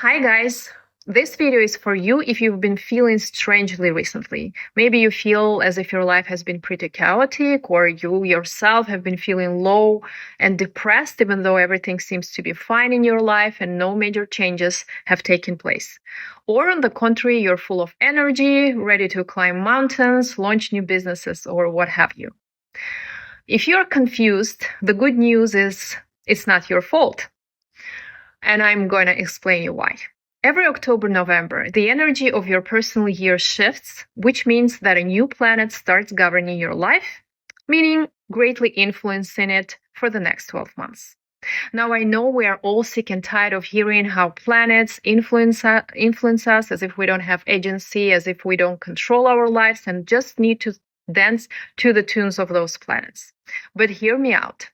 Hi guys, this video is for you if you've been feeling strangely recently. Maybe you feel as if your life has been pretty chaotic, or you yourself have been feeling low and depressed even though everything seems to be fine in your life and no major changes have taken place. Or on the contrary, you're full of energy, ready to climb mountains, launch new businesses, or what have you. If you're confused, the good news is it's not your fault. And I'm going to explain you why. Every October, November, the energy of your personal year shifts, which means that a new planet starts governing your life, meaning greatly influencing it for the next 12 months. Now, I know we are all sick and tired of hearing how planets influence us as if we don't have agency, as if we don't control our lives and just need to dance to the tunes of those planets. But hear me out.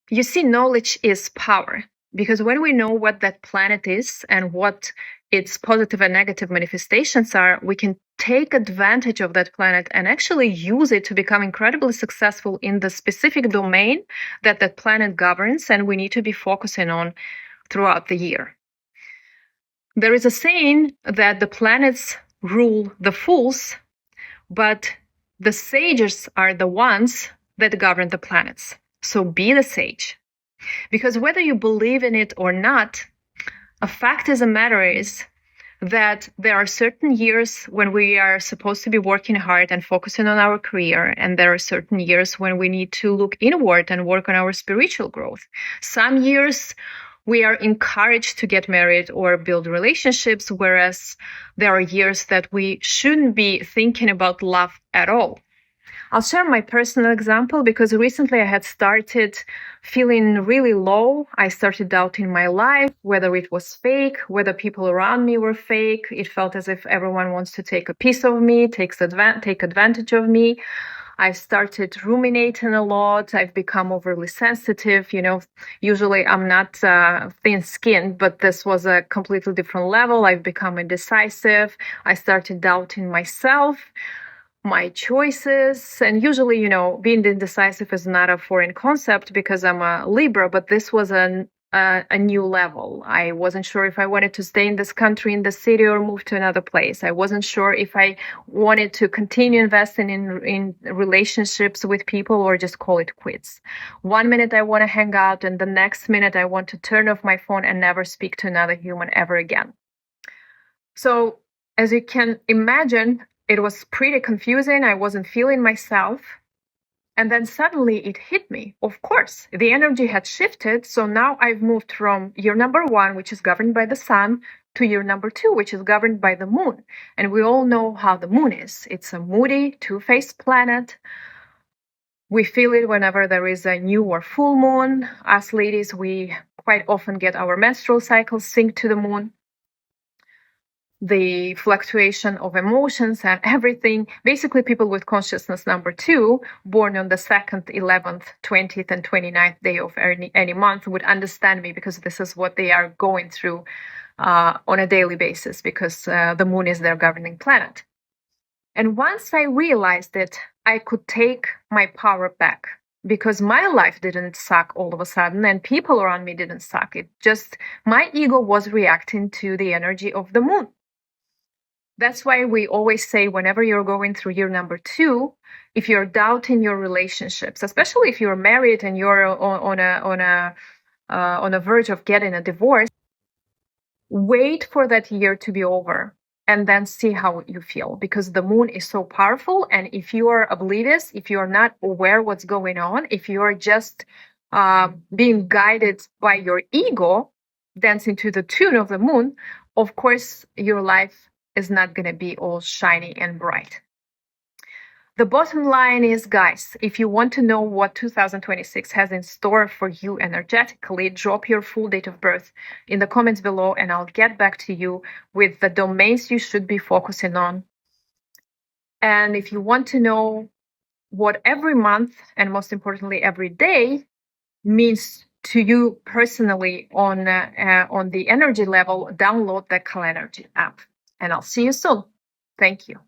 You see, knowledge is power. Because when we know what that planet is and what its positive and negative manifestations are, we can take advantage of that planet and actually use it to become incredibly successful in the specific domain that that planet governs and we need to be focusing on throughout the year. There is a saying that the planets rule the fools, but the sages are the ones that govern the planets. So be the sage. Because whether you believe in it or not, a fact of the matter is that there are certain years when we are supposed to be working hard and focusing on our career, and there are certain years when we need to look inward and work on our spiritual growth. Some years we are encouraged to get married or build relationships, whereas there are years that we shouldn't be thinking about love at all. I'll share my personal example because recently I had started feeling really low. I started doubting my life, whether it was fake, whether people around me were fake. It felt as if everyone wants to take a piece of me, take advantage of me. I started ruminating a lot. I've become overly sensitive. Usually I'm not thin-skinned, but this was a completely different level. I've become indecisive. I started doubting myself, my choices. And usually, being indecisive is not a foreign concept because I'm a Libra, but this was a new level. I wasn't sure if I wanted to stay in this country, in the city, or move to another place. I wasn't sure if I wanted to continue investing in relationships with people or just call it quits. 1 minute I want to hang out, and the next minute I want to turn off my phone and never speak to another human ever again. So, as you can imagine, it was pretty confusing. I wasn't feeling myself. And then suddenly it hit me. Of course, the energy had shifted. So now I've moved from year number 1, which is governed by the sun, to year number 2, which is governed by the moon. And we all know how the moon is. It's a moody, two-faced planet. We feel it whenever there is a new or full moon. Us ladies, we quite often get our menstrual cycles synced to the moon. The fluctuation of emotions and everything. Basically, people with consciousness number 2, born on the 2nd, 11th, 20th, and 29th day of any month would understand me because this is what they are going through on a daily basis because the moon is their governing planet. And once I realized it, I could take my power back because my life didn't suck all of a sudden and people around me didn't suck. It just, my ego was reacting to the energy of the moon. That's why we always say whenever you're going through year number 2, if you're doubting your relationships, especially if you're married and you're on a verge of getting a divorce, wait for that year to be over and then see how you feel because the moon is so powerful. And if you are oblivious, if you are not aware what's going on, if you are just being guided by your ego, dancing to the tune of the moon, of course, your life is not going to be all shiny and bright. The bottom line is, guys, if you want to know what 2026 has in store for you energetically, drop your full date of birth in the comments below and I'll get back to you with the domains you should be focusing on. And if you want to know what every month and most importantly every day means to you personally on the energy level, download the Kalenergy app. And I'll see you soon. Thank you.